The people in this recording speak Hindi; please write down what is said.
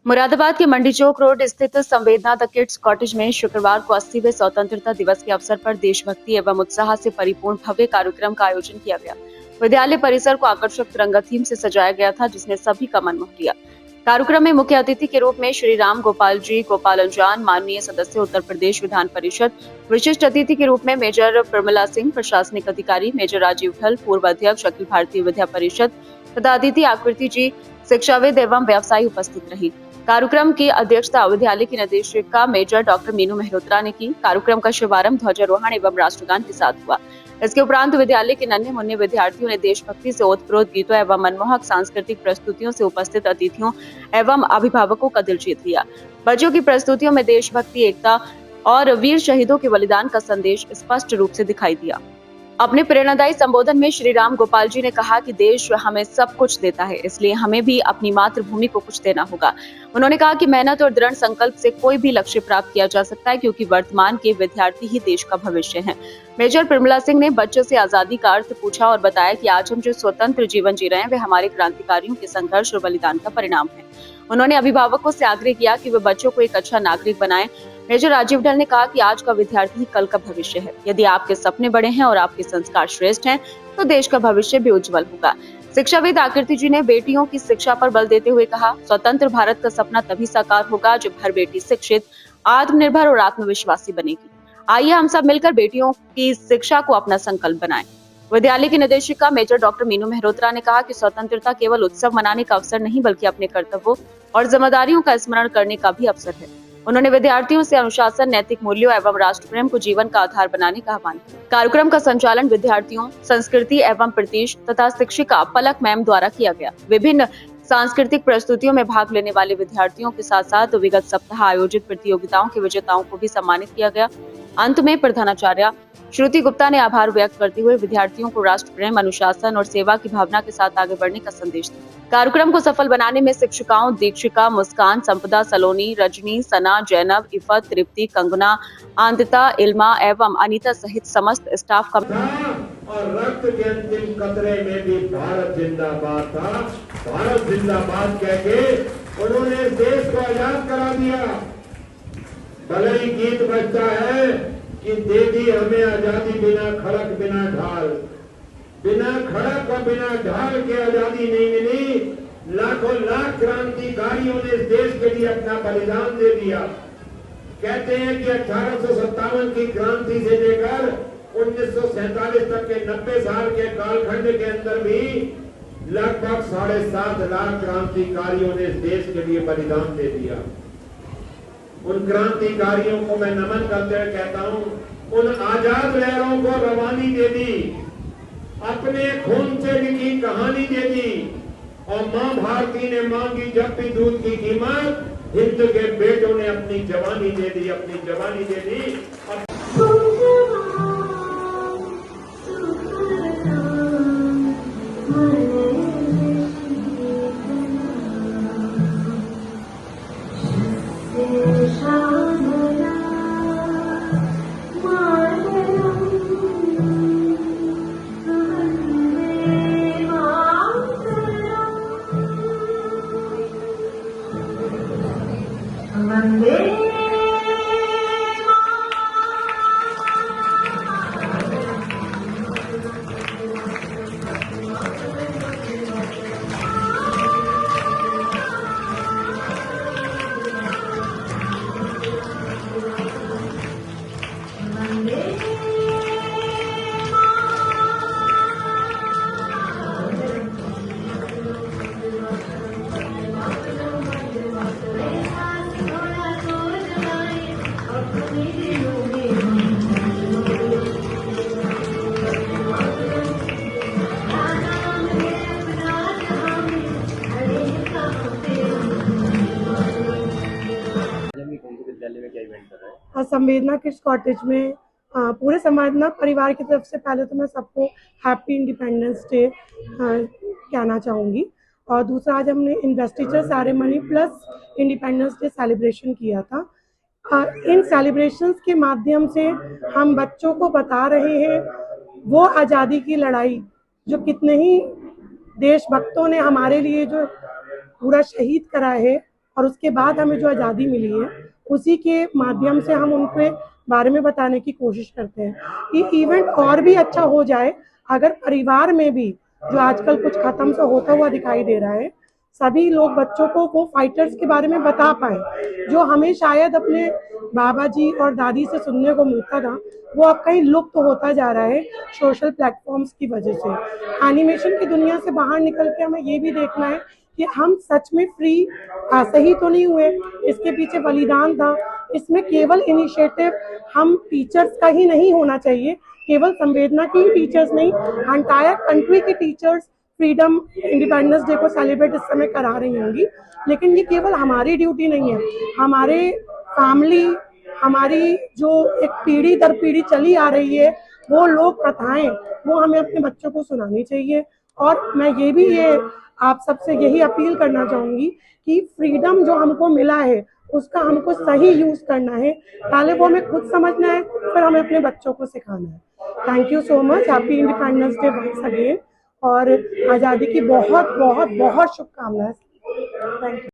मुरादाबाद के मंडी चौक रोड स्थित संवेदना द किड्स कॉटेज में शुक्रवार को 80वें स्वतंत्रता दिवस के अवसर पर देशभक्ति एवं उत्साह से परिपूर्ण भव्य कार्यक्रम का आयोजन किया गया। विद्यालय परिसर को आकर्षक तिरंगा थीम से सजाया गया था, जिसने सभी का मन मोह लिया। कार्यक्रम में मुख्य अतिथि के रूप में श्री राम गोपाल जी गोपाल अंजान, माननीय सदस्य उत्तर प्रदेश विधान परिषद, विशिष्ट अतिथि के रूप में मेजर प्रमिला सिंह, प्रशासनिक अधिकारी मेजर राजीव ढल, पूर्व अध्यक्ष अखिल भारतीय विद्या परिषद तथा अतिथि आकृति जी, शिक्षाविद एवं व्यवसायी उपस्थित रही। कार्यक्रम की अध्यक्षता विद्यालय की निदेशिका मेजर डॉक्टर मीनू मेहरोत्रा ने की। कार्यक्रम का शुभारंभ ध्वजारोहण एवं राष्ट्रगान के साथ हुआ। इसके उपरांत विद्यालय के नन्हे मुन्ने विद्यार्थियों ने देशभक्ति से ओतप्रोत गीतों एवं मनमोहक सांस्कृतिक प्रस्तुतियों से उपस्थित अतिथियों एवं अभिभावकों का दिल जीत लिया। बच्चों की प्रस्तुतियों में देशभक्ति, एकता और वीर शहीदों के बलिदान का संदेश स्पष्ट रूप से दिखाई दिया। अपने प्रेरणादायी संबोधन में श्री राम गोपाल जी ने कहा कि देश हमें सब कुछ देता है, इसलिए हमें भी अपनी मातृभूमि को कुछ देना होगा। उन्होंने कहा कि मेहनत और दृढ़ संकल्प से कोई भी लक्ष्य प्राप्त किया जा सकता है, क्योंकि वर्तमान के विद्यार्थी ही देश का भविष्य हैं। मेजर प्रमिला सिंह ने बच्चों से आजादी का अर्थ पूछा और बताया कि आज हम जो स्वतंत्र जीवन जी रहे हैं, वे हमारे क्रांतिकारियों के संघर्ष और बलिदान का परिणाम है। उन्होंने अभिभावकों से आग्रह किया कि वे बच्चों को एक अच्छा नागरिक बनाएं। मेजर राजीव ढल ने कहा कि आज का विद्यार्थी ही कल का भविष्य है। यदि आपके सपने बड़े हैं और आपके संस्कार श्रेष्ठ हैं, तो देश का भविष्य भी उज्जवल होगा। शिक्षाविद आकृति जी ने बेटियों की शिक्षा पर बल देते हुए कहा, स्वतंत्र भारत का सपना तभी साकार होगा जब हर बेटी शिक्षित, आत्मनिर्भर और आत्मविश्वासी बनेगी। आइए हम सब मिलकर बेटियों की शिक्षा को अपना संकल्प बनाएं। विद्यालय की निदेशिका मेजर डॉक्टर मीनू मेहरोत्रा ने कहा कि स्वतंत्रता केवल उत्सव मनाने का अवसर नहीं, बल्कि अपने कर्तव्यों और जिम्मेदारियों का स्मरण करने का भी अवसर है। उन्होंने विद्यार्थियों से अनुशासन, नैतिक मूल्यों एवं राष्ट्र प्रेम को जीवन का आधार बनाने का आह्वान किया। कार्यक्रम का संचालन विद्यार्थियों, संस्कृति एवं प्रतीश तथा शिक्षिका पलक मैम द्वारा किया गया। विभिन्न सांस्कृतिक प्रस्तुतियों में भाग लेने वाले विद्यार्थियों के साथ साथ विगत सप्ताह आयोजित प्रतियोगिताओं के विजेताओं को भी सम्मानित किया गया। अंत में प्रधानाचार्य श्रुति गुप्ता ने आभार व्यक्त करते हुए विद्यार्थियों को राष्ट्र प्रेम, अनुशासन और सेवा की भावना के साथ आगे बढ़ने का संदेश दिया। कार्यक्रम को सफल बनाने में शिक्षिकाओं दीक्षिका, मुस्कान, संपदा, सलोनी, रजनी, सना, जैनब, इफत, तृप्ति, कंगना, आंदिता, इल्मा एवं अनीता सहित समस्त स्टाफ का और रक्त के अंतिम कतरे में भी भारत जिंदाबाद था। भारत जिंदाबाद कह के उन्होंने देश को आजाद करा दिया। भले ही गीत बजता है कि दे दी हमें आजादी बिना खड़क बिना ढाल, बिना खड़क और बिना ढाल के आजादी नहीं मिली। लाखों लाख क्रांतिकारियों ने इस देश के लिए अपना बलिदान दे दिया। कहते हैं कि 1857 की क्रांति से लेकर 1947 तक के 90 साल के कालखंड के अंदर भी लगभग 7.5 लाख क्रांतिकारियों ने इस देश के लिए बलिदान दे दिया। उन क्रांतिकारियों को मैं नमन करते हुए कहता हूं, उन आजाद लहरों को रवानी दे दी, अपने खून से लिखी कहानी दे दी। और मां भारती ने मांगी जब भी दूध की कीमत, हिंद के बेटों ने अपनी जवानी दे दी, अपनी जवानी दे दी। संवेदना किड्स कॉटेज में पूरे संवेदना परिवार की तरफ से पहले तो मैं सबको हैप्पी इंडिपेंडेंस डे कहना चाहूँगी। और दूसरा, आज हमने investiture ceremony plus independence day celebration किया था। इन सेलिब्रेशंस के माध्यम से हम बच्चों को बता रहे हैं वो आज़ादी की लड़ाई जो कितने ही देशभक्तों ने हमारे लिए जो पूरा शहीद करा है, और उसके बाद हमें जो आज़ादी मिली है उसी के माध्यम से हम उनके बारे में बताने की कोशिश करते हैं कि इवेंट और भी अच्छा हो जाए अगर परिवार में भी जो आजकल कुछ खत्म सा होता हुआ दिखाई दे रहा है, सभी लोग बच्चों को वो फाइटर्स के बारे में बता पाए जो हमें शायद अपने बाबा जी और दादी से सुनने को मिलता था, वो अब कहीं लुप्त होता जा रहा है सोशल प्लेटफॉर्म्स की वजह से। एनिमेशन की दुनिया से बाहर निकल के हमें ये भी देखना है कि हम सच में फ्री ऐसे ही तो नहीं हुए, इसके पीछे बलिदान था। इसमें केवल इनिशिएटिव हम टीचर्स का ही नहीं होना चाहिए, केवल संवेदना की ही टीचर्स नहीं, एंटायर कंट्री के टीचर्स फ्रीडम इंडिपेंडेंस डे को सेलिब्रेट इस समय करा रही होंगी। लेकिन ये केवल हमारी ड्यूटी नहीं है, हमारे फैमिली, हमारी जो एक पीढ़ी दर पीढ़ी चली आ रही है वो लोक कथाएं, वो हमें अपने बच्चों को सुनानी चाहिए। और मैं ये आप सबसे यही अपील करना चाहूँगी कि फ्रीडम जो हमको मिला है उसका हमको सही यूज़ करना है, पहले वो हमें खुद समझना है, फिर हमें अपने बच्चों को सिखाना है। Thank you so much, happy independence day once again, और आज़ादी की बहुत बहुत बहुत शुभकामनाएं। Thank you.